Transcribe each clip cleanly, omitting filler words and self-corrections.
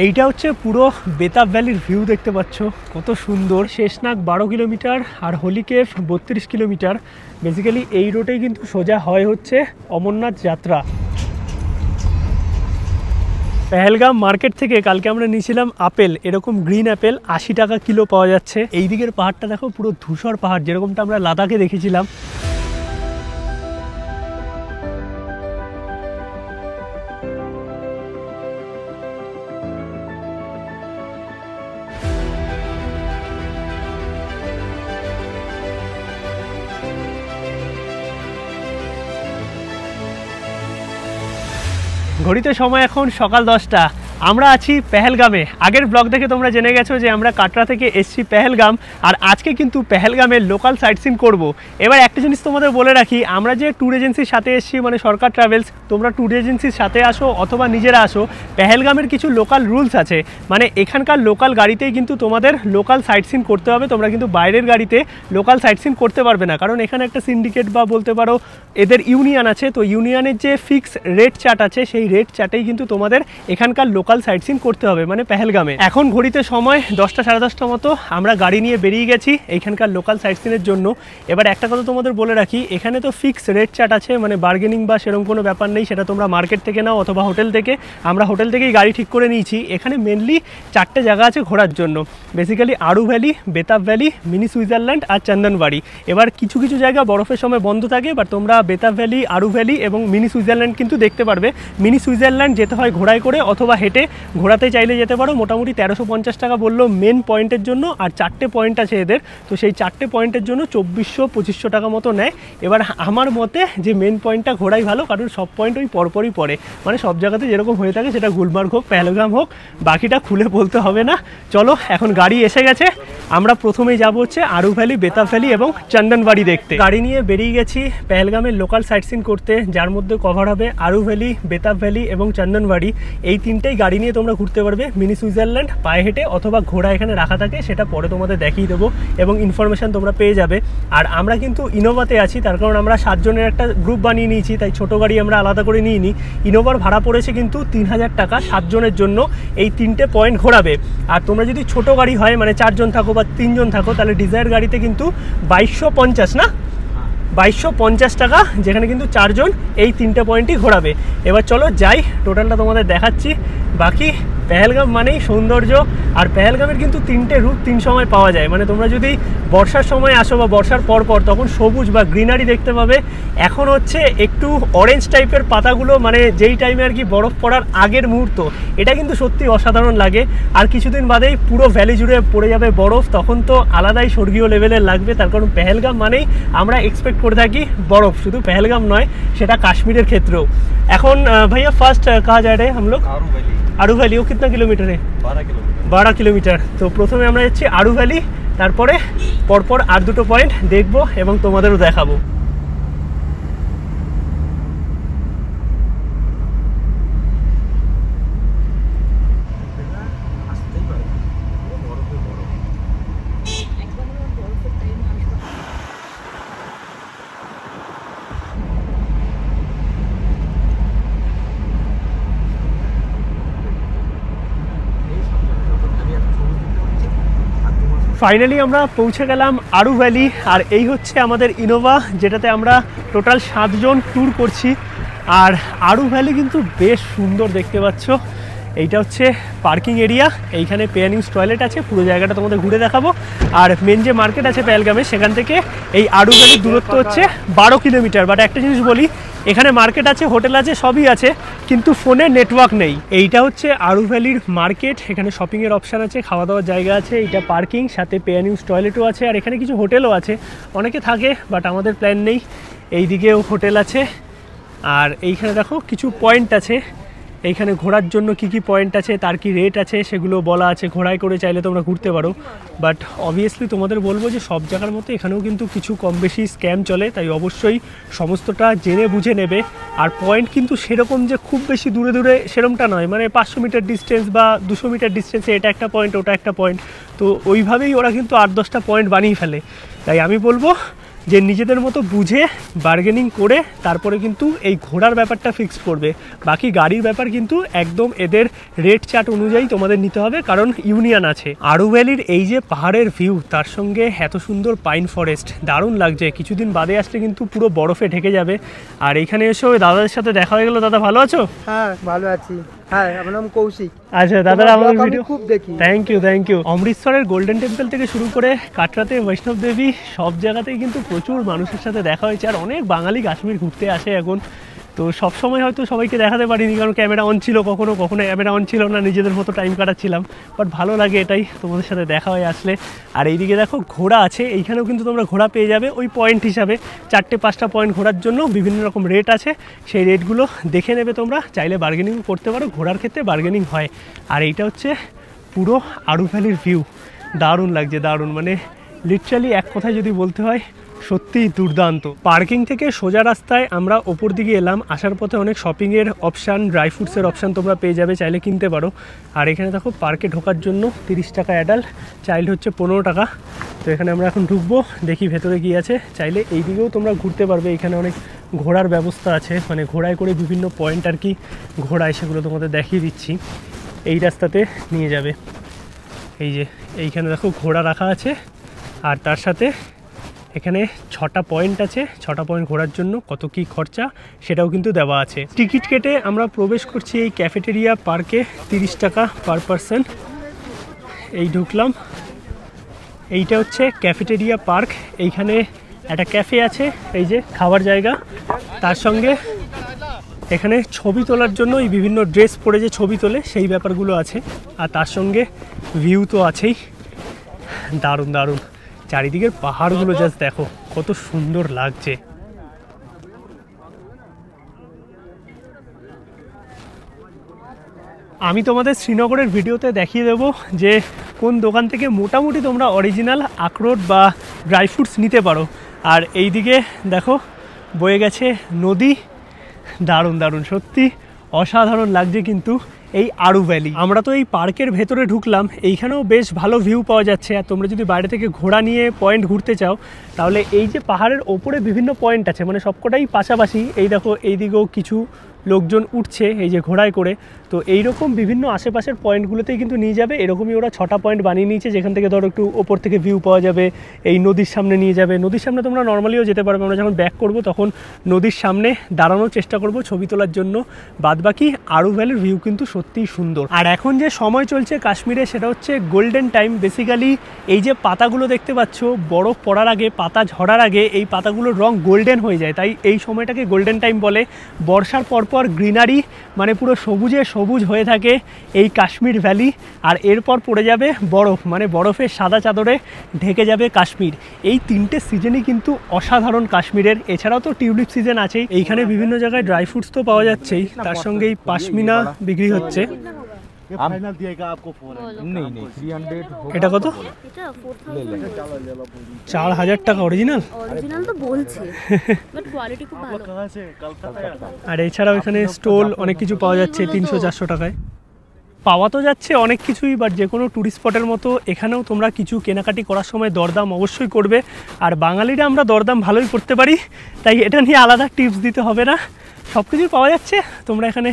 এইটা হচ্ছে পুরো বেতাব ভ্যালির ভিউ দেখতে পাচ্ছ, কত সুন্দর। শেষনাগ 12 কিলোমিটার আর হোলি কেভ 32 কিলোমিটার। বেসিক্যালি এই রোডেই কিন্তু সোজা হয় হচ্ছে অমরনাথ যাত্রা। পেহেলগাম মার্কেট থেকে কালকে আমরা নিয়েছিলাম আপেল, এরকম গ্রিন আপেল 80 টাকা কিলো পাওয়া যাচ্ছে। এই দিকের পাহাড়টা দেখো, পুরো ধূসর পাহাড়, যেরকমটা আমরা লাদাখে দেখেছিলাম। ঘড়িতে সময় এখন সকাল 10টা। আমরা আছি পেহেলগামে। আগের ব্লগ দেখে তোমরা জেনে গেছো যে আমরা কাটরা থেকে এসছি পেহেলগাম, আর আজকে কিন্তু পেহেলগামের লোকাল সাইট সিন করবো। এবার একটা জিনিস তোমাদের বলে রাখি, আমরা যে ট্যুর এজেন্সির সাথে এসছি, মানে সরকার ট্রাভেলস, তোমরা ট্যুর এজেন্সির সাথে আসো অথবা নিজেরা আসো, পেহেলগামের কিছু লোকাল রুলস আছে। মানে এখানকার লোকাল গাড়িতেই কিন্তু তোমাদের লোকাল সাইট সিন করতে হবে। তোমরা কিন্তু বাইরের গাড়িতে লোকাল সাইট সিন করতে পারবে না, কারণ এখানে একটা সিন্ডিকেট বা বলতে পারো এদের ইউনিয়ন আছে। তো ইউনিয়নের যে ফিক্স রেট চার্ট আছে, সেই রেট চার্টেই কিন্তু তোমাদের এখানকার লোকাল সাইট সিন করতে হবে, মানে পেহেলগামে। এখন ঘড়িতে সময় 10টা সাড়ে 10টা মতো। আমরা গাড়ি নিয়ে বেরিয়ে গেছি এইখানকার লোকাল সাইট সিনের জন্য। এবার একটা কথা তোমাদের বলে রাখি, এখানে তো ফিক্স রেট চার্ট আছে, মানে বার্গেনিং বা সেরকম কোনো ব্যাপার নেই। সেটা তোমরা মার্কেট থেকে নাও অথবা হোটেল থেকে। আমরা হোটেল থেকেই গাড়ি ঠিক করে নিয়েছি। এখানে মেনলি 4টে জায়গা আছে ঘোরার জন্য, basically Aru valley, Betaab valley, mini Switzerland আর চন্দনবাড়ি। এবার কিছু কিছু জায়গা বরফের সময় বন্ধ থাকে, বাট তোমরা বেতাব ভ্যালি, আরু ভ্যালি এবং মিনি সুইজারল্যান্ড কিন্তু দেখতে পারবে। মিনি সুইজারল্যান্ড যেতে হয় ঘোড়ায় করে অথবা হেঁটে, ঘোরাতে চাইলে যেতে পারো। মোটামুটি 1350 টাকা বললো মেন পয়েন্টের জন্য, আর 4টে পয়েন্ট আছে এদের। তো সেই 4টে পয়েন্টের জন্য 2400-2500 টাকা মতো নেয়। এবার আমার মতে যে মেন পয়েন্টটা ঘোরাই ভালো, কারণ সব পয়েন্ট ওই পরপরই পড়ে, মানে সব জায়গাতে যেরকম হয়ে থাকে, সেটা গুলমার্গ হোক, পেহেলগাম হোক, বাকিটা খুলে বলতে হবে না। চলো, এখন গাড়ি এসে গেছে। আমরা প্রথমেই যাবো হচ্ছে আরু ভ্যালি, বেতাব ভ্যালি এবং চন্দনবাড়ি দেখতে। গাড়ি নিয়ে বেরিয়ে গেছি পেহেলগামের লোকাল সাইট সিন করতে, যার মধ্যে কভার হবে আরু ভ্যালি, বেতাব ভ্যালি এবং চন্দনবাড়ি। এই তিনটেই গাড়ি নিয়ে তোমরা ঘুরতে পারবে। মিনি সুইজারল্যান্ড পায়ে হেঁটে অথবা ঘোড়া এখানে রাখা থাকে, সেটা পরে তোমাদের দেখিয়ে দেবো এবং ইনফরমেশান তোমরা পেয়ে যাবে। আর আমরা কিন্তু ইনোভাতে আছি, তার কারণ আমরা 7 জনের একটা গ্রুপ বানিয়ে নিয়েছি, তাই ছোটো গাড়ি আমরা আলাদা করে নিয়ে নিই। ইনোভার ভাড়া পড়েছে কিন্তু 3000 টাকা 7 জনের জন্য, এই 3টে পয়েন্ট ঘোরাবে। আর তোমরা যদি ছোটো গাড়ি হয়, মানে 4 জন থাকো বা 3 জন থাকো, তাহলে ডিজায়ার গাড়িতে কিন্তু 2250 না 2250 টাকা, যেখানে কিন্তু 4 জন এই 3টে পয়েন্টই ঘোরাবে। এবার চলো যাই, টোটালটা তোমাদের দেখাচ্ছি। বাকি পেহেলগাম মানেই সৌন্দর্য, আর পেহেলগামের কিন্তু 3টে রূপ 3 সময় পাওয়া যায়। মানে তোমরা যদি বর্ষার সময় আসো বা বর্ষার পর তখন সবুজ বা গ্রিনারি দেখতে পাবে। এখন হচ্ছে একটু অরেঞ্জ টাইপের পাতাগুলো, মানে যেই টাইমে আর কি বরফ পড়ার আগের মুহূর্ত, এটা কিন্তু সত্যি অসাধারণ লাগে। আর কিছুদিন বাদেই পুরো ভ্যালি জুড়ে পড়ে যাবে বরফ, তখন তো আলাদাই স্বর্গীয় লেভেলের লাগবে। তার কারণ পেহেলগাম মানেই আমরা এক্সপেক্ট করে থাকি বরফ, শুধু পেহেলগাম নয়, সেটা কাশ্মীরের ক্ষেত্রেও। এখন ভাইয়া ফার্স্ট কাহা যায় রে हम लोग? আরু ভ্যালি। ও কিতনা কিলোমিটার? 12 কিলোমিটার। তো প্রথমে আমরা যাচ্ছি আরু ভ্যালি, তারপরে পরপর আর 2টো পয়েন্ট দেখবো এবং তোমাদেরও দেখাবো। ফাইনালি আমরা পৌঁছে গেলাম আরু ভ্যালি, আর এই হচ্ছে আমাদের ইনোভা, যেটাতে আমরা টোটাল 7 জন ট্যুর করছি। আর আরু ভ্যালি কিন্তু বেশ সুন্দর দেখতে পাচ্ছ। এইটা হচ্ছে পার্কিং এরিয়া, এইখানে পে অ্যান্ড ইউজ টয়লেট আছে। পুরো জায়গাটা তোমাদের ঘুরে দেখাবো। আর মেন যে মার্কেট আছে পেহেলগামে, সেখান থেকে এই আরু ভ্যালির দূরত্ব হচ্ছে 12 কিলোমিটার। বাট একটা জিনিস বলি, এখানে মার্কেট আছে, হোটেল আছে, সবই আছে, কিন্তু ফোনে নেটওয়ার্ক নেই। এইটা হচ্ছে আরু ভ্যালির মার্কেট, এখানে শপিংয়ের অপশান আছে, খাওয়া দাওয়ার জায়গা আছে, এটা পার্কিং, সাথে পে অ্যান্ড ইউজ টয়লেটও আছে। আর এখানে কিছু হোটেলও আছে, অনেকে থাকে, বাট আমাদের প্ল্যান নেই। এইদিকেও হোটেল আছে। আর এইখানে দেখো কিছু পয়েন্ট আছে, এইখানে ঘোরার জন্য কি কি পয়েন্ট আছে, তার কি রেট আছে, সেগুলো বলা আছে। ঘোড়ায় করে চাইলে তোমরা ঘুরতে পারো, বাট অবভিয়াসলি তোমাদের বলবো যে সব জায়গার মতো এখানেও কিন্তু কিছু কম বেশি স্ক্যাম চলে, তাই অবশ্যই সমস্তটা জেনে বুঝে নেবে। আর পয়েন্ট কিন্তু সেরকম যে খুব বেশি দূরে দূরে সেরকমটা নয়, মানে 500 মিটার ডিস্টেন্স বা 200 মিটার ডিস্টেন্সে এটা একটা পয়েন্ট, ওটা একটা পয়েন্ট। তো ওইভাবেই ওরা কিন্তু 8-10টা পয়েন্ট বানিয়ে ফেলে। তাই আমি বলবো যে নিজেদের মতো বুঝে বার্গেনিং করে তারপরে কিন্তু এই ঘোড়ার ব্যাপারটা ফিক্স করবে। বাকি গাড়ির ব্যাপার কিন্তু একদম এদের রেট চার্ট অনুযায়ী তোমাদের নিতে হবে, কারণ ইউনিয়ন আছে। আরু ভ্যালির এই যে পাহাড়ের ভিউ, তার সঙ্গে এত সুন্দর পাইন ফরেস্ট, দারুণ লাগছে। কিছুদিন বাদে আসলে কিন্তু পুরো বরফে ঢেকে যাবে। আর এখানে এসে দাদাদের সাথে দেখা হয়ে গেল। দাদা ভালো আছো? হ্যাঁ ভালো আছি। হ্যাঁ, আমার নাম কৌশিক। আচ্ছা দাদা, আমাদের ভিডিও খুব দেখি। Thank you. অমৃতসরের গোল্ডেন টেম্পল থেকে শুরু করে কাটরাতে বৈষ্ণব দেবী, সব জায়গাতেই কিন্তু প্রচুর মানুষের সাথে দেখা হয়েছে। আর অনেক বাঙালি কাশ্মীর ঘুরতে আসে এখন। তো সব সময় হয়তো সবাইকে দেখাতে পারিনি, কারণ ক্যামেরা অন ছিল, কখনো ক্যামেরা অন ছিল না, নিজেদের মতো টাইম কাটাচ্ছিলাম। বাট ভালো লাগে এটাই, তোমাদের সাথে দেখা হয়ে আসলে। আর এইদিকে দেখো ঘোড়া আছে, এইখানেও কিন্তু তোমরা ঘোড়া পেয়ে যাবে ওই পয়েন্ট হিসাবে। 4-5টা পয়েন্ট ঘোরার জন্য বিভিন্ন রকম রেট আছে, সেই রেটগুলো দেখে নেবে তোমরা। চাইলে বার্গেনিং করতে পারো, ঘোড়ার ক্ষেত্রে বার্গেনিং হয়। আর এইটা হচ্ছে পুরো আরু ভ্যালির ভিউ, দারুণ লাগছে, দারুণ। মানে লিটারালি এক কথায় যদি বলতে হয়, সত্যিই দুর্দান্ত। পার্কিং থেকে সোজা রাস্তায় আমরা ওপর দিকে এলাম। আসার পথে অনেক শপিংয়ের অপশান, ড্রাই ফ্রুটসের অপশান তোমরা পেয়ে যাবে, চাইলে কিনতে পারো। আর এখানে দেখো পার্কে ঢোকার জন্য 30 টাকা অ্যাডাল্ট, চাইল্ড হচ্ছে 15 টাকা। তো এখানে আমরা এখন ঢুকবো, দেখি ভেতরে কী আছে। চাইলে এই দিকেও তোমরা ঘুরতে পারবে, এখানে অনেক ঘোড়ার ব্যবস্থা আছে, মানে ঘোড়ায় করে বিভিন্ন পয়েন্ট আর কি ঘোড়ায়, সেগুলো তোমাদের দেখিয়ে দিচ্ছি। এই রাস্তাতে নিয়ে যাবে। এই যে এইখানে দেখো ঘোড়া রাখা আছে, আর তার সাথে এখানে 6টা পয়েন্ট আছে। 6টা পয়েন্ট ঘোরার জন্য কত কি খরচা সেটাও কিন্তু দেওয়া আছে। টিকিট কেটে আমরা প্রবেশ করছি এই ক্যাফেটেরিয়া পার্কে, 30 টাকা পার পারসন। এই ঢুকলাম, এইটা হচ্ছে ক্যাফেটেরিয়া পার্ক। এইখানে একটা ক্যাফে আছে, এই যে খাবার জায়গা, তার সঙ্গে এখানে ছবি তোলার জন্য এই বিভিন্ন ড্রেস পরে যে ছবি তোলে সেই ব্যাপারগুলো আছে। আর তার সঙ্গে ভিউ তো আছেই, দারুণ দারুণ। চারিদিকের পাহাড়গুলো জাস্ট দেখো কত সুন্দর লাগছে। আমি তোমাদের শ্রীনগরের ভিডিওতে দেখিয়ে দেবো যে কোন দোকান থেকে মোটামুটি তোমরা অরিজিনাল আখরোট বা ড্রাই ফ্রুটস নিতে পারো। আর এই দিকে দেখো বয়ে গেছে নদী, দারুণ দারুণ, সত্যি অসাধারণ লাগছে কিন্তু এই আরু ভ্যালি। আমরা তো এই পার্কের ভেতরে ঢুকলাম, এইখানেও বেশ ভালো ভিউ পাওয়া যাচ্ছে। আর তোমরা যদি বাইরে থেকে ঘোড়া নিয়ে পয়েন্ট ঘুরতে চাও, তাহলে এই যে পাহাড়ের ওপরে বিভিন্ন পয়েন্ট আছে, মানে সবকটাই পাশাপাশি। এই দেখো এইদিকেও কিছু লোকজন উঠছে এই যে ঘোড়ায় করে। তো এইরকম বিভিন্ন আশেপাশের পয়েন্টগুলোতেই কিন্তু নিয়ে যাবে। এরকমই ওরা 6টা পয়েন্ট বানিয়ে নিয়েছে, যেখান থেকে ধরো একটু ওপর থেকে ভিউ পাওয়া যাবে। এই নদীর সামনে নিয়ে যাবে, নদীর সামনে তোমরা নর্মালিও যেতে পারবে। আমরা যখন ব্যাক করব তখন নদীর সামনে দাঁড়ানোর চেষ্টা করব ছবি তোলার জন্য। বাদবাকি আরু ভ্যালির ভিউ কিন্তু সত্যিই সুন্দর। আর এখন যে সময় চলছে কাশ্মীরে, সেটা হচ্ছে গোল্ডেন টাইম। বেসিক্যালি এই যে পাতাগুলো দেখতে পাচ্ছ, বরফ পড়ার আগে, পাতা ঝরার আগে এই পাতাগুলোর রং গোল্ডেন হয়ে যায়, তাই এই সময়টাকে গোল্ডেন টাইম বলে। বর্ষার পরপর গ্রিনারি, মানে পুরো সবুজে সবুজ হয়ে থাকে এই কাশ্মীর ভ্যালি। আর এরপর পড়ে যাবে বরফ, মানে বরফের সাদা চাদরে ঢেকে যাবে কাশ্মীর। এই 3টে সিজনই কিন্তু অসাধারণ কাশ্মীরের। এছাড়াও তো টিউলিপ সিজন আছেই। এইখানে বিভিন্ন জায়গায় ড্রাই ফ্রুটস তো পাওয়া যাচ্ছেই, তার সঙ্গে এই পাশমিনা বিক্রি হচ্ছে। এটা কত? 4000 টাকা অরিজিনাল। তো বলছে, বাট কোয়ালিটি খুব ভালো। আর এছাড়াও এখানে স্টোল অনেক কিছু পাওয়া যাচ্ছে 300-400 টাকায়। পাওয়া তো যাচ্ছে অনেক কিছুই, বাট যে কোনো ট্যুরিস্ট স্পটের মতো এখানেও তোমরা কিছু কেনাকাটি করার সময় দরদাম অবশ্যই করবে। আর বাঙালিরা আমরা দরদাম ভালোই করতে পারি, তাই এটা নিয়ে আলাদা টিপস দিতে হবে না। সব কিছুই পাওয়া যাচ্ছে, তোমরা এখানে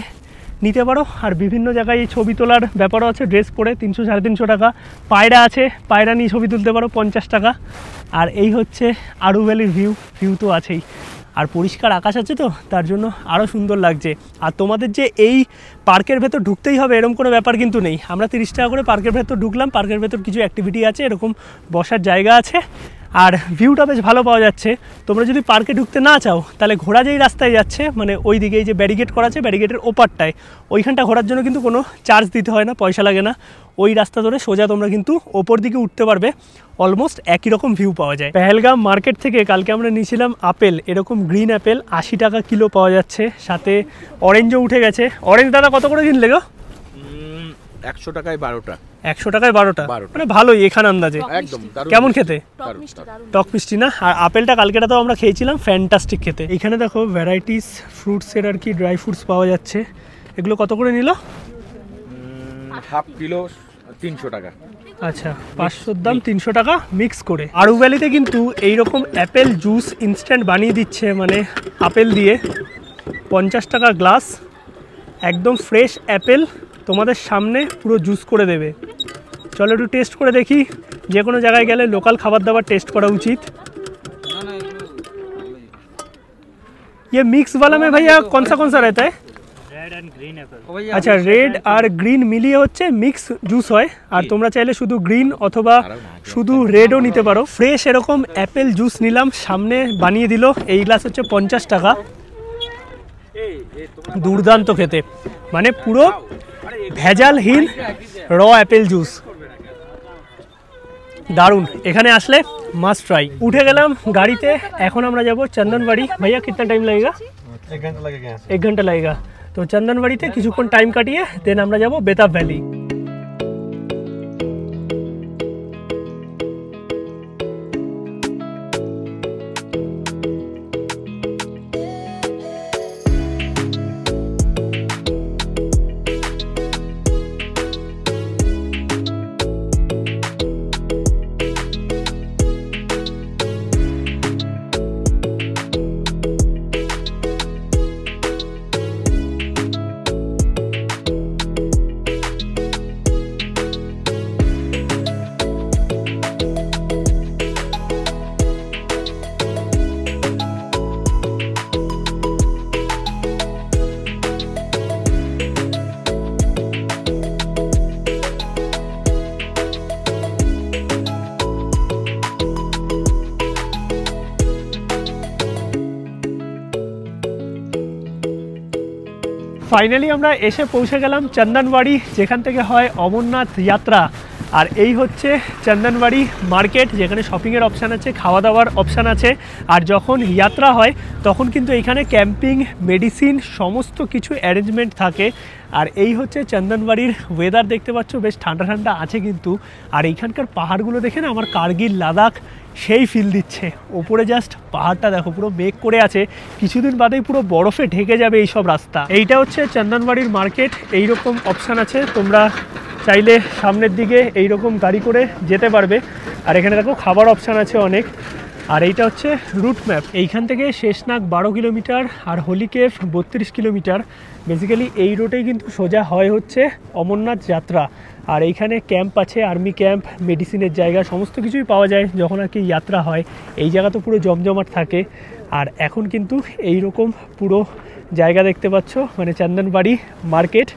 নিতে পারো। আর বিভিন্ন জায়গায় ছবি তোলার ব্যাপারও আছে, ড্রেস পরে 300-350 টাকা। পায়রা আছে, পায়রা নিয়ে ছবি তুলতে পারো 50 টাকা। আর এই হচ্ছে আরু ভ্যালির ভিউ তো আছেই। আর পরিষ্কার আকাশ আছে তো, তার জন্য আরও সুন্দর লাগছে। আর তোমাদের যে এই পার্কের ভেতর ঢুকতেই হবে এরকম কোনো ব্যাপার কিন্তু নেই। আমরা 30 টাকা করে পার্কের ভেতর ঢুকলাম। পার্কের ভেতর কিছু অ্যাক্টিভিটি আছে, এরকম বসার জায়গা আছে, আর ভিউটা বেশ ভালো পাওয়া যাচ্ছে। তোমরা যদি পার্কে ঢুকতে না চাও, তাহলে ঘোড়া যেই রাস্তায় যাচ্ছে, মানে ওই দিকে এই যে ব্যারিকেড করা আছে, ব্যারিকেডের ওপারটায়, ওইখানটা ঘোরার জন্য কিন্তু কোনো চার্জ দিতে হয় না, পয়সা লাগে না। ওই রাস্তা ধরে সোজা তোমরা কিন্তু ওপর দিকে উঠতে পারবে। অলমোস্ট একই রকম ভিউ পাওয়া যায়। পেহেলগাম মার্কেট থেকে কালকে আমরা নিয়েছিলাম আপেল, এরকম গ্রিন অ্যাপেল 80 টাকা কিলো পাওয়া যাচ্ছে, সাথে অরেঞ্জও উঠে গেছে। অরেঞ্জ দাদা কত করে কিনলে গো? 100 টাকায় 12টা। 100 টাকায় 12টা, মানে ভালোই এখানে আন্দাজে। একদম কেমন খেতে? টক মিষ্টি না? আর আপেলটা কালকেটা তো আমরা খেয়েছিলাম, ফ্যান্টাস্টিক খেতে। এখানে দেখো ভ্যারাইটিস ফ্রুটসের আর কি ড্রাই ফ্রুটস পাওয়া যাচ্ছে। এগুলো কত করে নিল? হাফ কিলো 300 টাকা। আচ্ছা, 500 দাম 300 টাকা মিক্স করে। আরু ভ্যালিতে কিন্তু এইরকম অ্যাপেল জুস ইনস্ট্যান্ট বানিয়ে দিচ্ছে, মানে আপেল দিয়ে 50 টাকা গ্লাস, একদম ফ্রেশ অ্যাপেল তোমাদের সামনে পুরো জুস করে দেবে। চলো একটু টেস্ট করে দেখি, যে কোনো জায়গায় গেলে লোকাল খাবার দাবার টেস্ট করা উচিত। ये मिक्स वाला में भैया कौन सा रहता है? Red and green Apple. আচ্ছা, রেড আর গ্রিন মিলিয়ে হচ্ছে মিক্স জুস হয়, আর তোমরা চাইলে শুধু গ্রিন অথবা শুধু রেডও নিতে পারো। ফ্রেশ এরকম অ্যাপেল জুস নিলাম, সামনে বানিয়ে দিল। এই গ্লাস হচ্ছে 50 টাকা। দুর্দান্ত খেতে, মানে পুরো ভেজালহীন র অ্যাপেল জুস, দারুণ। এখানে আসলে মাস্ট ট্রাই। উঠে গেলাম গাড়িতে, এখন আমরা যাব চন্দনবাড়ি। ভাইয়া কিतना টাইম लगेगा? 1 घंटा लगेगा। তো চন্দনবাড়িতে কিছুক্ষণ টাইম কাটিয়ে দেন আমরা যাব বেতাব ভ্যালি। ফাইনালি আমরা এসে পৌঁছে গেলাম চন্দনবাড়ি, যেখান থেকে হয় অমরনাথ যাত্রা। আর এই হচ্ছে চন্দনবাড়ি মার্কেট, যেখানে শপিংয়ের অপশান আছে, খাওয়া দাওয়ার অপশান আছে। আর যখন যাত্রা হয় তখন কিন্তু এখানে ক্যাম্পিং, মেডিসিন সমস্ত কিছু অ্যারেঞ্জমেন্ট থাকে। আর এই হচ্ছে চন্দনবাড়ির ওয়েদার, দেখতে পাচ্ছ বেশ ঠান্ডা ঠান্ডা আছে কিন্তু। আর এইখানকার পাহাড়গুলো দেখে না আমার কার্গিল, লাদাখ সেই ফিল দিচ্ছে। ওপরে জাস্ট পাহাড়টা দেখো, পুরো মেঘ করে আছে, কিছুদিন বাদেই পুরো বরফে ঢেকে যাবে এইসব রাস্তা। এইটা হচ্ছে চন্দনবাড়ির মার্কেট। এইরকম অপশান আছে, তোমরা চাইলে সামনের দিকে এইরকম গাড়ি করে যেতে পারবে। আর এখানে দেখো খাবার অপশান আছে অনেক। আর এইটা হচ্ছে রুট ম্যাপ। এইখান থেকে শেষনাগ 12 কিলোমিটার আর হোলিকেভ 32 কিলোমিটার। বেসিক্যালি এই রোডেই কিন্তু সোজা হয় হচ্ছে অমরনাথ যাত্রা। আর এইখানে ক্যাম্প আছে, আর্মি ক্যাম্প, মেডিসিনের জায়গা, সমস্ত কিছুই পাওয়া যায় যখন আর কি যাত্রা হয়। এই জায়গা তো পুরো জমজমাট থাকে। আর এখন কিন্তু এইরকম পুরো জায়গা দেখতে পাচ্ছ, মানে চন্দনবাড়ি মার্কেট,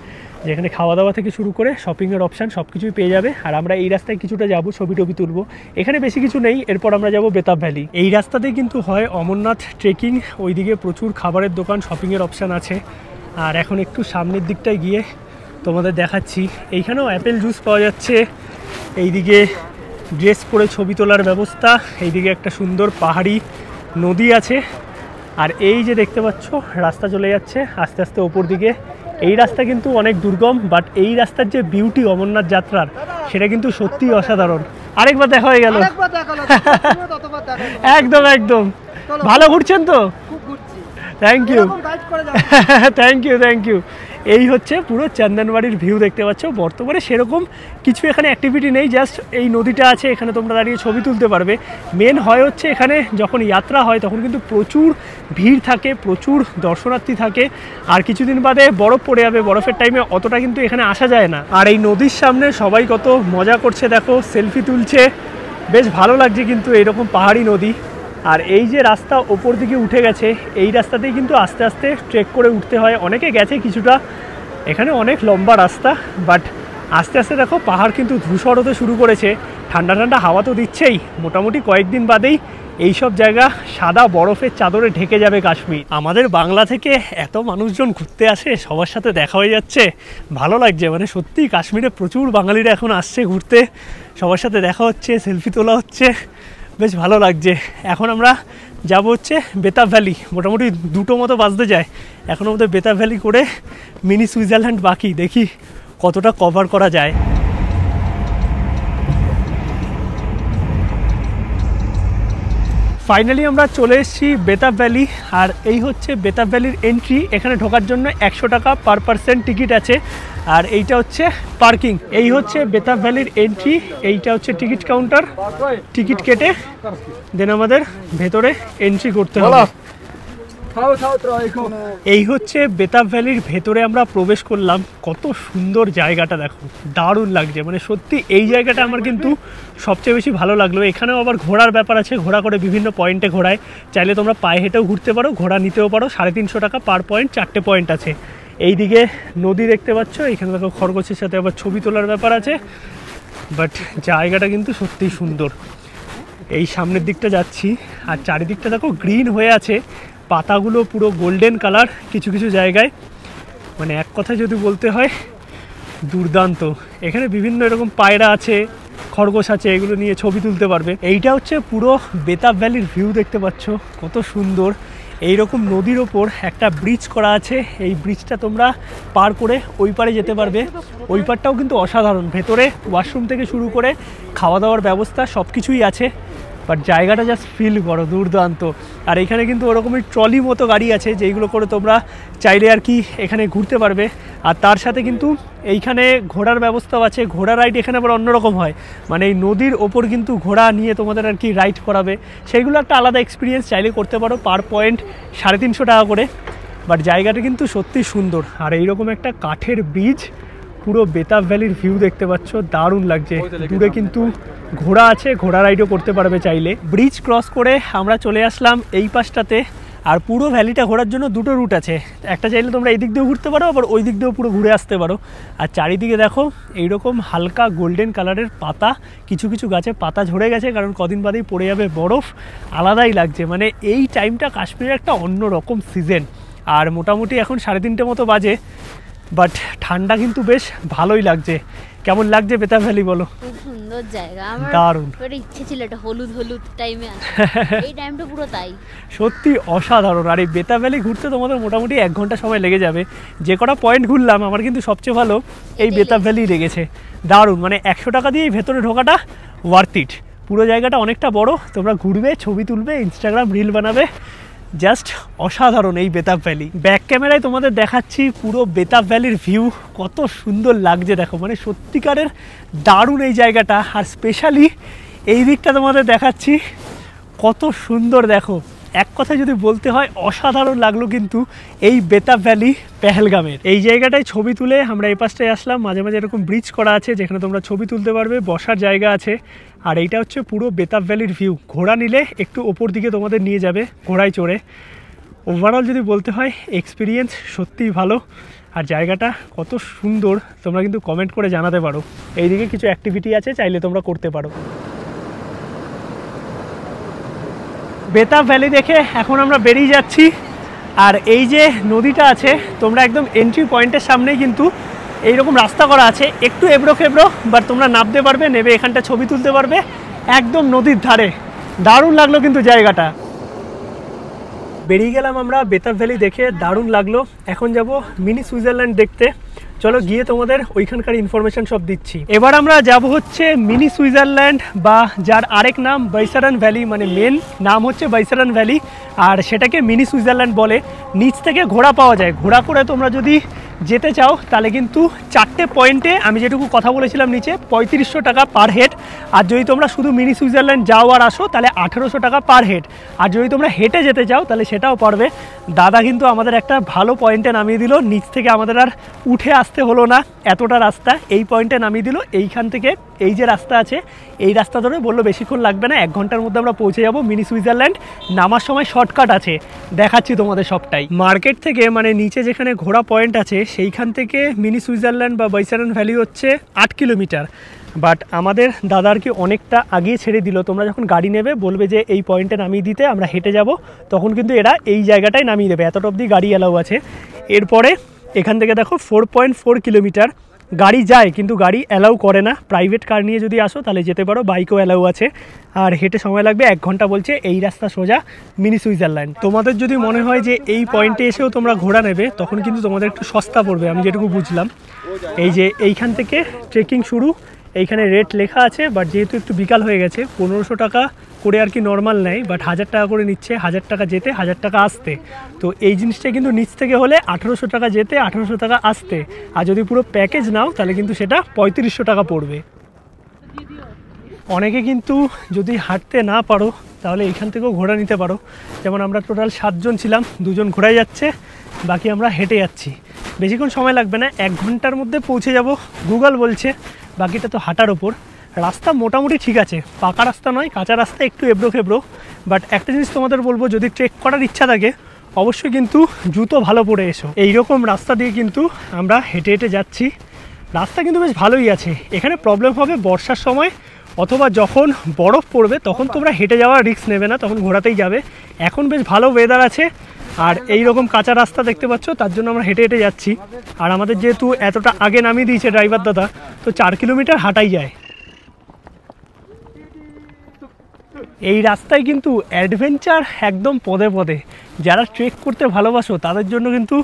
যেখানে খাওয়া দাওয়া থেকে শুরু করে শপিংয়ের অপশান সব কিছুই পেয়ে যাবে। আর আমরা এই রাস্তায় কিছুটা যাব, ছবি টবি তুলবো। এখানে বেশি কিছু নেই, এরপর আমরা যাব বেতাব ভ্যালি। এই রাস্তাতেই কিন্তু হয় অমরনাথ ট্রেকিং। ওইদিকে প্রচুর খাবারের দোকান, শপিংয়ের অপশান আছে। আর এখন একটু সামনের দিকটায় গিয়ে তোমাদের দেখাচ্ছি। এইখানেও অ্যাপেল জুস পাওয়া যাচ্ছে। এইদিকে ড্রেস পরে ছবি তোলার ব্যবস্থা। এইদিকে একটা সুন্দর পাহাড়ি নদী আছে। আর এই যে দেখতে পাচ্ছ রাস্তা চলে যাচ্ছে আস্তে আস্তে ওপর দিকে। এই রাস্তা কিন্তু অনেক দুর্গম, বাট এই রাস্তার যে বিউটি অমরনাথ যাত্রার, সেটা কিন্তু সত্যিই অসাধারণ। আরেকবার দেখা হয়ে গেল। একদম একদম। ভালো ঘুরছেন তো? Thank you thank you. এই হচ্ছে পুরো চন্দনবাড়ির ভিউ দেখতে পাচ্ছ। বর্তমানে সেরকম কিছু এখানে অ্যাক্টিভিটি নেই, জাস্ট এই নদীটা আছে, এখানে তোমরা দাঁড়িয়ে ছবি তুলতে পারবে। মেন হয় হচ্ছে এখানে যখন যাত্রা হয় তখন কিন্তু প্রচুর ভিড় থাকে, প্রচুর দর্শনার্থী থাকে। আর কিছুদিন বাদে বরফ পড়ে যাবে, বরফের টাইমে অতটা কিন্তু এখানে আসা যায় না। আর এই নদীর সামনে সবাই কত মজা করছে দেখো, সেলফি তুলছে, বেশ ভালো লাগছে কিন্তু এইরকম পাহাড়ি নদী। আর এই যে রাস্তা ওপর দিকে উঠে গেছে, এই রাস্তাতেই কিন্তু আস্তে আস্তে ট্রেক করে উঠতে হয়। অনেকে গেছে কিছুটা, এখানে অনেক লম্বা রাস্তা, বাট আস্তে আস্তে দেখো পাহাড় কিন্তু ধূসর হতে শুরু করেছে। ঠান্ডা ঠান্ডা হাওয়া তো দিচ্ছেই, মোটামুটি কয়েকদিন বাদেই এইসব জায়গা সাদা বরফের চাদরে ঢেকে যাবে কাশ্মীর। আমাদের বাংলা থেকে এত মানুষজন ঘুরতে আসে, সবার সাথে দেখা হয়ে যাচ্ছে, ভালো লাগছে। মানে সত্যিই কাশ্মীরে প্রচুর বাঙালিরা এখন আসছে ঘুরতে, সবার সাথে দেখা হচ্ছে, সেলফি তোলা হচ্ছে, বেশ ভালো লাগছে। এখন আমরা যাব হচ্ছে বেতাব ভ্যালি। মোটামুটি 2টো মতো বাজতে যায়, এখন আমাদের বেতাব ভ্যালি করে মিনি সুইজারল্যান্ড বাকি, দেখি কতটা কভার করা যায়। ফাইনালি আমরা চলে এসেছি বেতাব ভ্যালি, আর এই হচ্ছে বেতাব ভ্যালির এন্ট্রি। এখানে ঢোকার জন্য 100 টাকা পার পার্সন টিকিট আছে, আর এইটা হচ্ছে পার্কিং। এই হচ্ছে বেতাব ভ্যালির এন্ট্রি, এইটা হচ্ছে টিকিট কাউন্টার। টিকিট কেটে দেন আমাদের ভেতরে এন্ট্রি করতে হবে। এই হচ্ছে বেতাব ভ্যালির ভেতরে আমরা প্রবেশ করলাম। কত সুন্দর জায়গাটা দেখো, দারুণ লাগছে, মানে সত্যি এই জায়গাটা আমার কিন্তু সবচেয়ে বেশি ভালো লাগলো। এখানেও আবার ঘোরার ব্যাপার আছে, ঘোরা করে বিভিন্ন পয়েন্টে ঘোরায়। চাইলে তোমরা পায়ে হেঁটেও ঘুরতে পারো, ঘোড়া নিতেও পারো। 350 টাকা পার পয়েন্ট, 4টে পয়েন্ট আছে। এইদিকে নদী দেখতে পাচ্ছ, এখানে দেখো খরগোশের সাথে আবার ছবি তোলার ব্যাপার আছে। বাট জায়গাটা কিন্তু সত্যিই সুন্দর। এই সামনের দিকটা যাচ্ছি, আর চারিদিকটা দেখো গ্রিন হয়ে আছে, পাতাগুলো পুরো গোল্ডেন কালার কিছু কিছু জায়গায়। মানে এক কথা যদি বলতে হয় দুর্দান্ত। এখানে বিভিন্ন এরকম পায়রা আছে, খরগোশ আছে, এগুলো নিয়ে ছবি তুলতে পারবে। এইটা হচ্ছে পুরো বেতাব ভ্যালির ভিউ, দেখতে পাচ্ছ কত সুন্দর। এইরকম নদীর ওপর একটা ব্রিজ করা আছে, এই ব্রিজটা তোমরা পার করে ওই পারে যেতে পারবে। ওই পারটাও কিন্তু অসাধারণ, ভেতরে ওয়াশরুম থেকে শুরু করে খাওয়া দাওয়ার ব্যবস্থা সব কিছুই আছে। বাট জায়গাটা জাস্ট ফিল করো, দুর্দান্ত। আর এখানে কিন্তু ওরকমই ট্রলি মতো গাড়ি আছে, যেইগুলো করে তোমরা চাইলে আর কি এখানে ঘুরতে পারবে। আর তার সাথে কিন্তু এইখানে ঘোড়ার ব্যবস্থাও আছে। ঘোড়া রাইড এখানে আবার অন্যরকম হয়, মানে এই নদীর ওপর কিন্তু ঘোড়া নিয়ে তোমাদের আর কি রাইড করাবে, সেইগুলো একটা আলাদা এক্সপিরিয়েন্স, চাইলে করতে পারো। পার পয়েন্ট 350 টাকা করে। বাট জায়গাটা কিন্তু সত্যি সুন্দর। আর এইরকম একটা কাঠের ব্রিজ, পুরো বেতাব ভ্যালির ভিউ দেখতে পাচ্ছ, দারুণ লাগছে। দূরে কিন্তু ঘোড়া আছে, ঘোড়া রাইডও করতে পারবে চাইলে। ব্রিজ ক্রস করে আমরা চলে আসলাম এই পাশটাতে। আর পুরো ভ্যালিটা ঘোরার জন্য দুটো রুট আছে, একটা চাইলে তোমরা এই দিক দিয়েও ঘুরতে পারো, আবার ওই দিক দিয়েও পুরো ঘুরে আসতে পারো। আর চারিদিকে দেখো এইরকম হালকা গোল্ডেন কালারের পাতা, কিছু কিছু গাছে পাতা ঝরে গেছে, কারণ কদিন বাদেই পড়ে যাবে বরফ। আলাদাই লাগছে, মানে এই টাইমটা কাশ্মীরের একটা অন্য রকম সিজন। আর মোটামুটি এখন 3:30 মতো বাজে, বাট ঠান্ডা কিন্তু বেশ ভালোই লাগছে। কেমন লাগছে বেতাব ভ্যালি বলো? খুব সুন্দর জায়গা, আমার দারুণ। একটা ইচ্ছে ছিল এটা হলুদ হলুদ টাইমে এই টাইমটা পুরো তাই, সত্যি অসাধারণ। আর এই বেতাব ভ্যালি ঘুরতে তোমাদের মোটামুটি 1 ঘন্টা সময় লেগে যাবে। যে কটা পয়েন্ট ঘুরলাম, আমার কিন্তু সবচেয়ে ভালো এই বেতাব ভ্যালি লেগেছে। দারুণ, মানে 100 টাকা দিয়ে ভেতরে ঢোকাটা ওয়ার্থ ইট। পুরো জায়গাটা অনেকটা বড়, তোমরা ঘুরবে, ছবি তুলবে, ইনস্টাগ্রাম রিল বানাবে, জাস্ট অসাধারণ এই বেতাব ভ্যালি। ব্যাক ক্যামেরায় তোমাদের দেখাচ্ছি পুরো বেতাব ভ্যালির ভিউ, কত সুন্দর লাগছে দেখো, মানে সত্যিকারের দারুণ এই জায়গাটা। আর স্পেশালি এই দিকটা তোমাদের দেখাচ্ছি, কত সুন্দর দেখো। এক কথা যদি বলতে হয়, অসাধারণ লাগলো কিন্তু এই বেতাব ভ্যালি পেহেলগামের। এই জায়গাটায় ছবি তুলে আমরা এই পাশটায় আসলাম। মাঝে মাঝে এরকম ব্রিজ করা আছে, যেখানে তোমরা ছবি তুলতে পারবে, বসার জায়গা আছে। আর এইটা হচ্ছে পুরো বেতাব ভ্যালির ভিউ। ঘোড়া নিলে একটু ওপর দিকে তোমাদের নিয়ে যাবে ঘোড়ায় চড়ে। ওভারঅল যদি বলতে হয়, এক্সপিরিয়েন্স সত্যিই ভালো। আর জায়গাটা কত সুন্দর তোমরা কিন্তু কমেন্ট করে জানাতে পারো। এইদিকে কিছু অ্যাক্টিভিটি আছে, চাইলে তোমরা করতে পারো। বেতাব ভ্যালি দেখে এখন আমরা বেরিয়ে যাচ্ছি। আর এই যে নদীটা আছে, তোমরা একদম এন্ট্রি পয়েন্টের সামনেই কিন্তু এইরকম রাস্তা করা আছে, একটু এবড়ো খেবড়ো, বাট তোমরা নামতে পারবে, নেবে এখানটা ছবি তুলতে পারবে, একদম নদীর ধারে। দারুণ লাগলো কিন্তু জায়গাটা। বেরিয়ে গেলাম আমরা বেতাব ভ্যালি দেখে, দারুণ লাগলো। এখন যাব মিনি সুইজারল্যান্ড দেখতে। চলো গিয়ে তোমাদের ওইখানকার ইনফরমেশন সব দিচ্ছি। এবার আমরা যাব হচ্ছে মিনি সুইজারল্যান্ড, বা যার আরেক নাম বাইসারান ভ্যালি, মানে মেন নাম হচ্ছে বাইসারান ভ্যালি, আর সেটাকে মিনি সুইজারল্যান্ড বলে। নিচ থেকে ঘোড়া পাওয়া যায়, ঘোড়া করে তোমরা যদি যেতে চাও তাহলে কিন্তু 4টে পয়েন্টে, আমি যেটুকু কথা বলেছিলাম নিচে, 3500 টাকা পার হেড। আর যদি তোমরা শুধু মিনি সুইজারল্যান্ড যাও আর আসো, তাহলে 1800 টাকা পার হেড। আর যদি তোমরা হেঁটে যেতে চাও তাহলে সেটাও পারবে। দাদা কিন্তু আমাদের একটা ভালো পয়েন্টে নামিয়ে দিল, নিচ থেকে আমাদের আর উঠে আসতে হলো না এতটা রাস্তা, এই পয়েন্টে নামিয়ে দিল। এইখান থেকে এই যে রাস্তা আছে, এই রাস্তা ধরে বললো বেশিক্ষণ লাগবে না, 1 ঘন্টার মধ্যে আমরা পৌঁছে যাব মিনি সুইজারল্যান্ড। নামার সময় শর্টকাট আছে, দেখাচ্ছি তোমাদের সবটাই। মার্কেট থেকে, মানে নিচে যেখানে ঘোড়া পয়েন্ট আছে, সেইখান থেকে মিনি সুইজারল্যান্ড বা বাইসারান ভ্যালি হচ্ছে 8 কিলোমিটার। বাট আমাদের দাদা আর কি অনেকটা আগিয়ে ছেড়ে দিল। তোমরা যখন গাড়ি নেবে, বলবে যে এই পয়েন্টে নামিয়ে দিতে, আমরা হেঁটে যাব, তখন কিন্তু এরা এই জায়গাটায় নামিয়ে দেবে। এতটা অবধি গাড়ি অ্যালাউ আছে। এরপরে এখান থেকে দেখো 4.4 কিলোমিটার গাড়ি যায়, কিন্তু গাড়ি অ্যালাউ করে না। প্রাইভেট কার নিয়ে যদি আসো তাহলে যেতে পারো, বাইকও অ্যালাউ আছে। আর হেঁটে সময় লাগবে 1 ঘন্টা বলছে। এই রাস্তা সোজা মিনি সুইজারল্যান্ড। তোমাদের যদি মনে হয় যে এই পয়েন্টে এসেও তোমরা ঘোড়া নেবে, তখন কিন্তু তোমাদের একটু সস্তা পড়বে, আমি যেটুকু বুঝলাম। এই যে এইখান থেকে ট্রেকিং শুরু, এইখানে রেট লেখা আছে, বাট যেহেতু একটু বিকাল হয়ে গেছে, 1500 টাকা করে আর কি নর্মাল নেয়, বাট 1000 টাকা করে নিচ্ছে, 1000 টাকা যেতে 1000 টাকা আসতে। তো এই জিনিসটা কিন্তু নিচ থেকে হলে 1800 টাকা যেতে 1800 টাকা আসতে, আর যদি পুরো প্যাকেজ নাও তাহলে কিন্তু সেটা 3500 টাকা পড়বে। অনেকে কিন্তু যদি হাঁটতে না পারো তাহলে এইখান থেকেও ঘোড়া নিতে পারো। যেমন আমরা টোটাল 7 জন ছিলাম, 2 জন ঘোড়ায় যাচ্ছে, বাকি আমরা হেঁটে যাচ্ছি। বেশিক্ষণ সময় লাগবে না, 1 ঘন্টার মধ্যে পৌঁছে যাব গুগল বলছে। বাকিটা তো হাঁটার ওপর। রাস্তা মোটামুটি ঠিক আছে, পাকা রাস্তা নয়, কাঁচা রাস্তা, একটু এবড়ো খেবড়ো। বাট একটা জিনিস তোমাদের বলবো, যদি ট্রেক করার ইচ্ছা থাকে অবশ্যই কিন্তু জুতো ভালো পরে এসো। এইরকম রাস্তা দিয়ে কিন্তু আমরা হেঁটে হেঁটে যাচ্ছি। রাস্তা কিন্তু বেশ ভালোই আছে। এখানে প্রবলেম হবে বর্ষার সময় অথবা যখন বরফ পড়বে, তখন তোমরা হেঁটে যাওয়ার রিস্ক নেবে না, তখন ঘোরাতেই যাবে। এখন বেশ ভালো ওয়েদার আছে, আর এই রকম কাঁচা রাস্তা দেখতে পাচ্ছ, তার জন্য আমরা হেঁটে হেঁটে যাচ্ছি। আর আমাদের যেহেতু এতটা আগে নামিয়ে দিয়েছে ড্রাইভার দাদা, তো 4 কিলোমিটার হাঁটাই যায়। এই রাস্তায় কিন্তু অ্যাডভেঞ্চার একদম পদে পদে। যারা ট্রেক করতে ভালোবাসো তাদের জন্য কিন্তু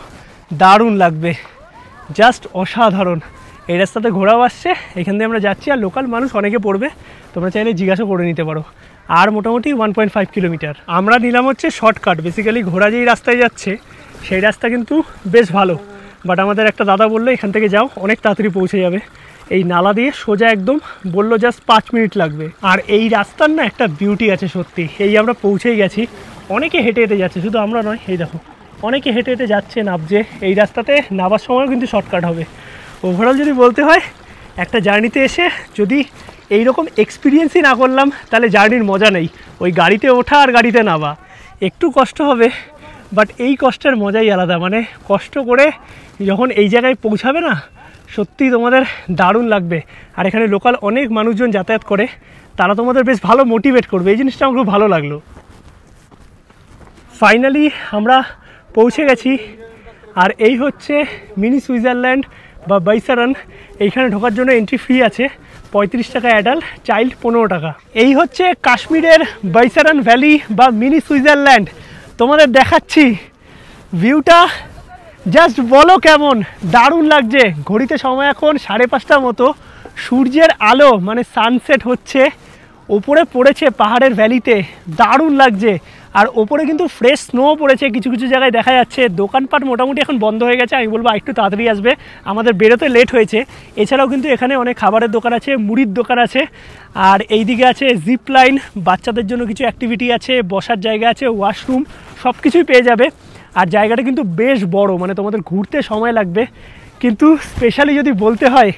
দারুণ লাগবে, জাস্ট অসাধারণ। এই রাস্তাতে ঘোরাও আসছে, এখান দিয়ে আমরা যাচ্ছি, আর লোকাল মানুষ অনেকে পড়বে, তোমরা চাইলে জিজ্ঞাসা করে নিতে পারো। আর মোটামুটি 1.5 কিলোমিটার আমরা নিলাম হচ্ছে শর্টকাট। বেসিক্যালি ঘোড়া যেই রাস্তায় যাচ্ছে সেই রাস্তা কিন্তু বেশ ভালো, বাট আমাদের একটা দাদা বললো এখান থেকে যাও, অনেক তাড়াতাড়ি পৌঁছে যাবে। এই নালা দিয়ে সোজা একদম বললো জাস্ট 5 মিনিট লাগবে। আর এই রাস্তার না একটা বিউটি আছে সত্যি। এই আমরা পৌঁছেই গেছি, অনেকে হেঁটে হেঁটে যাচ্ছে, শুধু আমরা নয়। এই দেখো অনেকে হেঁটে হেঁটে যাচ্ছে, নামছে। এই রাস্তাতে নামার সময়ও কিন্তু শর্টকাট হবে। ওভারঅল যদি বলতে হয়, একটা জার্নিতে এসে যদি এইরকম এক্সপিরিয়েন্সই না করলাম তাহলে জার্নির মজা নেই। ওই গাড়িতে ওঠা আর গাড়িতে নামা একটু কষ্ট হবে, বাট এই কষ্টের মজাই আলাদা। মানে কষ্ট করে যখন এই জায়গায় পৌঁছাবে না, সত্যি তোমাদের দারুণ লাগবে। আর এখানে লোকাল অনেক মানুষজন যাতায়াত করে, তারা তোমাদের বেশ ভালো মোটিভেট করবে। এই জিনিসটা আমার খুব ভালো লাগলো। ফাইনালি আমরা পৌঁছে গেছি, আর এই হচ্ছে মিনি সুইজারল্যান্ড বা বাইসারান। এইখানে ঢোকার জন্য এন্ট্রি ফি আছে 35 টাকা অ্যাডাল্ট, চাইল্ড 15 টাকা। এই হচ্ছে কাশ্মীরের বাইসারান ভ্যালি বা মিনি সুইজারল্যান্ড। তোমাদের দেখাচ্ছি ভিউটা, জাস্ট বলো কেমন দারুণ লাগছে। ঘড়িতে সময় এখন 5:30 মতো, সূর্যের আলো মানে সানসেট হচ্ছে, ওপরে পড়েছে পাহাড়ের ভ্যালিতে, দারুণ লাগছে। আর ওপরে কিন্তু ফ্রেশ স্নো পড়েছে, কিছু কিছু জায়গায় দেখা যাচ্ছে। দোকানপাট মোটামুটি এখন বন্ধ হয়ে গেছে, আমি বলবো একটু তাড়াতাড়ি আসবে, আমাদের বেরোতে লেট হয়েছে। এছাড়াও কিন্তু এখানে অনেক খাবারের দোকান আছে, মুড়ির দোকান আছে, আর এইদিকে আছে জিপ লাইন, বাচ্চাদের জন্য কিছু অ্যাক্টিভিটি আছে, বসার জায়গা আছে, ওয়াশরুম, সব কিছুই পেয়ে যাবে। আর জায়গাটা কিন্তু বেশ বড়, মানে তোমাদের ঘুরতে সময় লাগবে। কিন্তু স্পেশালি যদি বলতে হয়,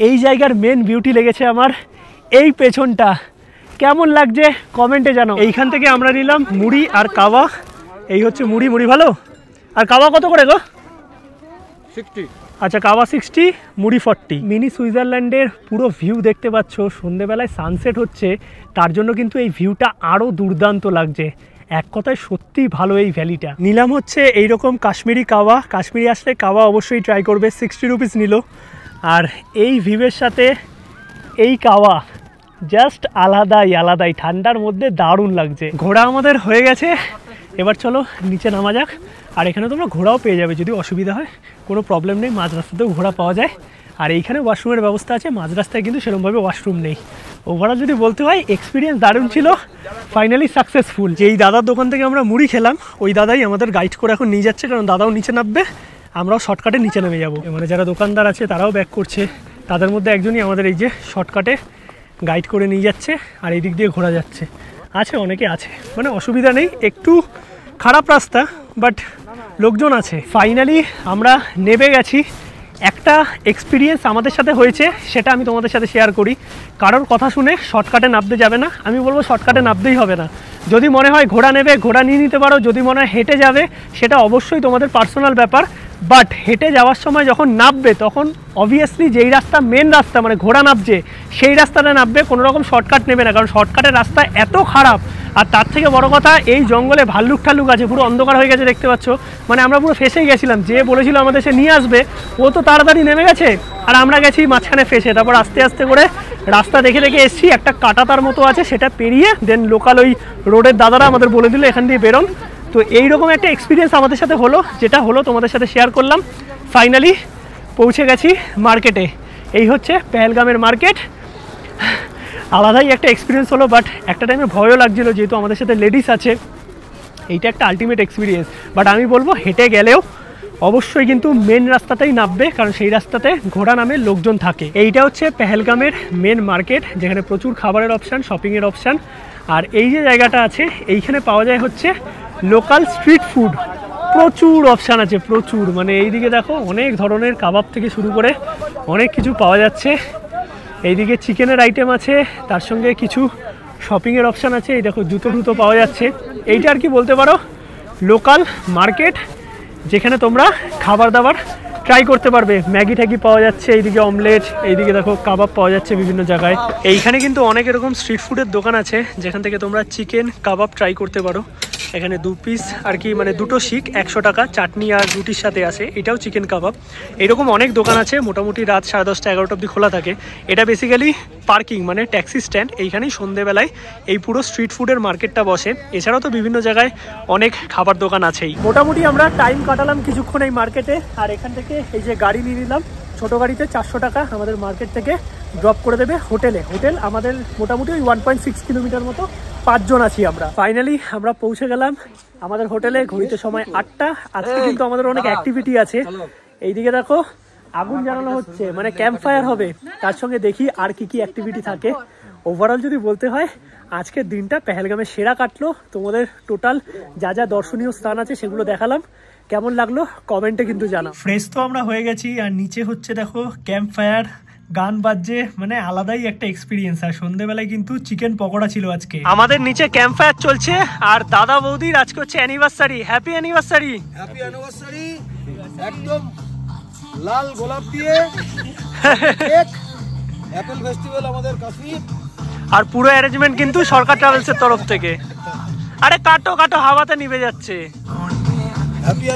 এই জায়গার মেন বিউটি লেগেছে আমার এই পেছনটা। কেমন লাগছে কমেন্টে জানাও। এইখান থেকে আমরা নিলাম মুড়ি আর কাওয়া। এই হচ্ছে মুড়ি, মুড়ি ভালো। আর কাওয়া কত করে গো? 60। আচ্ছা, কাওয়া 60, মুড়ি 40। মিনি সুইজারল্যান্ডের পুরো ভিউ দেখতে পাচ্ছ, সন্ধ্যেবেলায় সানসেট হচ্ছে, তার জন্য কিন্তু এই ভিউটা আরও দুর্দান্ত লাগছে। এক কথায় সত্যিই ভালো এই ভ্যালিটা। নিলাম হচ্ছে এইরকম কাশ্মীরি কাওয়া। কাশ্মীরি আসলে কাওয়া অবশ্যই ট্রাই করবে, 60 রুপিস নিল। আর এই ভিউয়ের সাথে এই কাওয়া জাস্ট আলাদাই, ঠান্ডার মধ্যে দারুণ লাগছে। ঘোড়া আমাদের হয়ে গেছে, এবার চলো নিচে নামা যাক। আর এখানে তোমরা ঘোড়াও পেয়ে যাবে, যদি অসুবিধা হয় কোনো প্রবলেম নেই, মাঝ রাস্তাতেও ঘোড়া পাওয়া যায়। আর এইখানে ওয়াশরুমের ব্যবস্থা আছে, মাঝ রাস্তায় কিন্তু সেরকমভাবে ওয়াশরুম নেই। ওভারঅল যদি বলতে হয় এক্সপিরিয়েন্স দারুণ ছিল, ফাইনালি সাকসেসফুল। যেই দাদার দোকান থেকে আমরা মুড়ি খেলাম, ওই দাদাই আমাদের গাইড করে এখন নিয়ে যাচ্ছে, কারণ দাদাও নিচে নামবে, আমরাও শর্টকাটে নিচে নেমে যাবো। মানে যারা দোকানদার আছে তারাও ব্যাক করছে, তাদের মধ্যে একজনই আমাদের এই যে শর্টকাটে গাইড করে নিয়ে যাচ্ছে, আর এই দিক দিয়ে ঘোরা যাচ্ছে। আছে, অনেকে আছে, মানে অসুবিধা নেই। একটু খারাপ রাস্তা, বাট লোকজন আছে। ফাইনালি আমরা নেমে গেছি। একটা এক্সপিরিয়েন্স আমাদের সাথে হয়েছে, সেটা আমি তোমাদের সাথে শেয়ার করি। কারোর কথা শুনে শর্টকাটে নামতে যাবে না, আমি বলবো শর্টকাটে নামতেই হবে না। যদি মনে হয় ঘোড়া নেবে, ঘোড়া নিয়ে নিতে পারো। যদি মনে হয় হেঁটে যাবে, সেটা অবশ্যই তোমাদের পার্সোনাল ব্যাপার। বাট হেঁটে যাওয়ার সময় যখন নামবে, তখন অবভিয়াসলি যেই রাস্তা মেন রাস্তা, মানে ঘোড়া নামছে সেই রাস্তাটা নামবে, কোনো রকম শর্টকাট নেবে না, কারণ শর্টকাটের রাস্তা এত খারাপ। আর তার থেকে বড় কথা, এই জঙ্গলে ভাল্লুক ঠাল্লুক আছে, পুরো অন্ধকার হয়ে গেছে দেখতে পাচ্ছ। মানে আমরা পুরো ফেসেই গেছিলাম। যে বলেছিল আমাদের সে নিয়ে আসবে, ও তো তাড়াতাড়ি নেমে গেছে, আর আমরা গেছি মাঝখানে ফেসে। তারপর আস্তে আস্তে করে রাস্তা দেখে দেখে এসছি, একটা কাঁটাতার মতো আছে, সেটা পেরিয়ে দেন লোকাল ওই রোডের দাদারা আমাদের বলে দিল এখান দিয়ে বেরোন। তো এইরকম একটা এক্সপিরিয়েন্স আমাদের সাথে হলো, যেটা হলো তোমাদের সাথে শেয়ার করলাম। ফাইনালি পৌঁছে গেছি মার্কেটে। এই হচ্ছে পেহেলগামের মার্কেট। আলাদাই একটা এক্সপিরিয়েন্স হলো, বাট একটা টাইমে ভয়ও লাগছিল যেহেতু আমাদের সাথে লেডিস আছে। এইটা একটা আলটিমেট এক্সপিরিয়েন্স, বাট আমি বলবো হেঁটে গেলেও অবশ্যই কিন্তু মেন রাস্তাতেই নামবে, কারণ সেই রাস্তাতে ঘোড়া নামে লোকজন থাকে। এইটা হচ্ছে পেহেলগামের মেন মার্কেট, যেখানে প্রচুর খাবারের অপশান, শপিংয়ের অপশান। আর এই যে জায়গাটা আছে এইখানে পাওয়া যায় হচ্ছে লোকাল স্ট্রিট ফুড। প্রচুর অপশান আছে, প্রচুর, মানে এইদিকে দেখো অনেক ধরনের কাবাব থেকে শুরু করে অনেক কিছু পাওয়া যাচ্ছে। এইদিকে চিকেনের আইটেম আছে, তার সঙ্গে কিছু শপিংয়ের অপশান আছে। এই দেখো জুতো টুতো পাওয়া যাচ্ছে। এইটা আর কি বলতে পারো লোকাল মার্কেট, যেখানে তোমরা খাবার দাবার ট্রাই করতে পারবে। ম্যাগি ট্যাগি পাওয়া যাচ্ছে, এইদিকে অমলেট, এইদিকে দেখো কাবাব পাওয়া যাচ্ছে বিভিন্ন জায়গায়। এইখানে কিন্তু অনেক এরকম স্ট্রিট ফুডের দোকান আছে যেখান থেকে তোমরা চিকেন কাবাব ট্রাই করতে পারো। এখানে 2 পিস আর কি, মানে 2টো শিক 100 টাকা, চাটনি আর রুটির সাথে আছে। এটাও চিকেন কাবাব। এরকম অনেক দোকান আছে, মোটামুটি রাত 10:30 11টা অবধি খোলা থাকে। এটা বেসিক্যালি পার্কিং, মানে ট্যাক্সি স্ট্যান্ড। এইখানেই সন্ধেবেলায় এই পুরো স্ট্রিট ফুডের মার্কেটটা বসে। এছাড়াও তো বিভিন্ন জায়গায় অনেক খাবার দোকান আছেই। মোটামুটি আমরা টাইম কাটালাম কিছুক্ষণ এই মার্কেটে। আর এখান থেকে এই যে গাড়ি নিয়ে নিলাম, ছোটো গাড়িতে 400 টাকা আমাদের মার্কেট থেকে ড্রপ করে দেবে হোটেলে। হোটেল আমাদের মোটামুটি ওই 1.6 কিলোমিটার মতো, 5 জন আছি আমরা। ফাইনালি আমরা পৌঁছে গেলাম আমাদের হোটেলে। ঘড়িতে সময় 8টা। আজকে কিন্তু আমাদের অনেক অ্যাক্টিভিটি আছে। এইদিকে দেখো আগুন জ্বালানো হচ্ছে, মানে ক্যাম্প ফায়ার হবে। তার সঙ্গে দেখি আর কি কি অ্যাক্টিভিটি থাকে। ওভারঅল যদি বলতে হয় আজকের দিনটা পেহেলগামে সেরা কাটলো। তোমাদের টোটাল যা যা দর্শনীয় স্থান আছে সেগুলো দেখালাম। কেমন লাগলো কমেন্টে কিন্তু জানাও। ফ্রেশ তো আমরা হয়ে গেছি, আর নিচে হচ্ছে দেখো ক্যাম্প ফায়ার, গান বাজছে, মানে আলাদাই একটা এক্সপিরিয়েন্স। আর সন্ধ্যেবেলায় কিন্তু চিকেন পকোড়া ছিল আজকে। আমাদের নিচে ক্যাম্প ফায়ার চলছে, আর দাদা বৌদির আজকে হচ্ছে anniversary. Happy anniversary. Happy anniversary. একদম লাল গোলাপ দিয়ে কেক, অ্যাপেল ফেস্টিভ্যাল আমাদের কাশ্মীর। আর পুরো অ্যারেঞ্জমেন্ট কিন্তু সরকার ট্রাভেলসের তরফ থেকে। আরে কাটো কাটো, হাওয়াতে নিভে যাচ্ছে।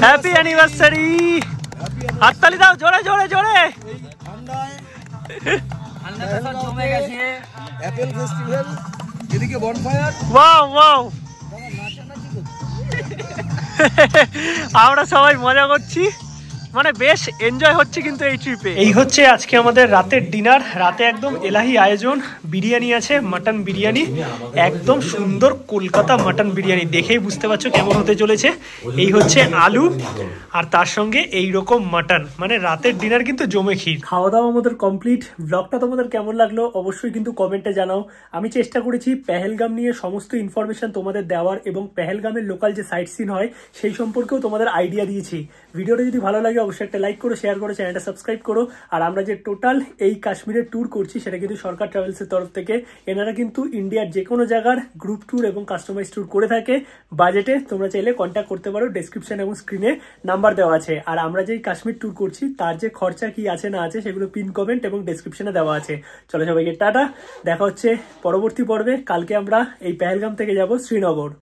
Happy anniversary. হাততালি দাও জোরে জোরে জোরে। অ্যাপেল ফেস্টিভ্যাল, এদিকে বনফায়ার। Wow wow. আমরা সবাই মজা করছি, মানে বেশ এনজয় হচ্ছে কিন্তু এই ট্রিপে। এই হচ্ছে আজকে আমাদের রাতের ডিনার। রাতে একদম এলাহি আয়োজন। বিরিয়ানি আছে, মাটন বিরিয়ানি, একদম সুন্দর কলকাতা মাটন বিরিয়ানি। দেখেই বুঝতে পারছো কেমন হতে চলেছে। এই হচ্ছে আলু, আর তার সঙ্গে এই রকম মাটন, মানে রাতের ডিনার কিন্তু জমে ক্ষীর। খাওয়া দাওয়া আমাদের কমপ্লিট। ব্লগটা তোমাদের কেমন লাগলো অবশ্যই কিন্তু কমেন্টে জানাও। আমি চেষ্টা করেছি পেহেলগাম নিয়ে সমস্ত ইনফরমেশন তোমাদের দেওয়ার, এবং পেহেলগামের লোকাল যে সাইট সিন হয় সেই সম্পর্কেও তোমাদের আইডিয়া দিয়েছি। ভিডিওটা যদি ভালো লাগে অবশ্যই একটা লাইক করো, শেয়ার করো, চ্যানেলটা সাবস্ক্রাইব করো। আর আমরা যে টোটাল এই কাশ্মীরের ট্যুর করছি সেটা কিন্তু সরকার ট্রাভেলসের তরফ থেকে। এনারা কিন্তু ইন্ডিয়ার যে কোনো জায়গার গ্রুপ ট্যুর এবং কাস্টমাইজ ট্যুর করে থাকে বাজেটে। তোমরা চাইলে কন্ট্যাক্ট করতে পারো, ডেসক্রিপশন এবং স্ক্রিনে নাম্বার দেওয়া আছে। আর আমরা যেই কাশ্মীর ট্যুর করছি তার যে খরচা কি আছে না আছে সেগুলো পিন কমেন্ট এবং ডেসক্রিপশনে দেওয়া আছে। চলো সবাইকে টাটা, দেখা হচ্ছে পরবর্তী পর্বে। কালকে আমরা এই পেহেলগাম থেকে যাব শ্রীনগর।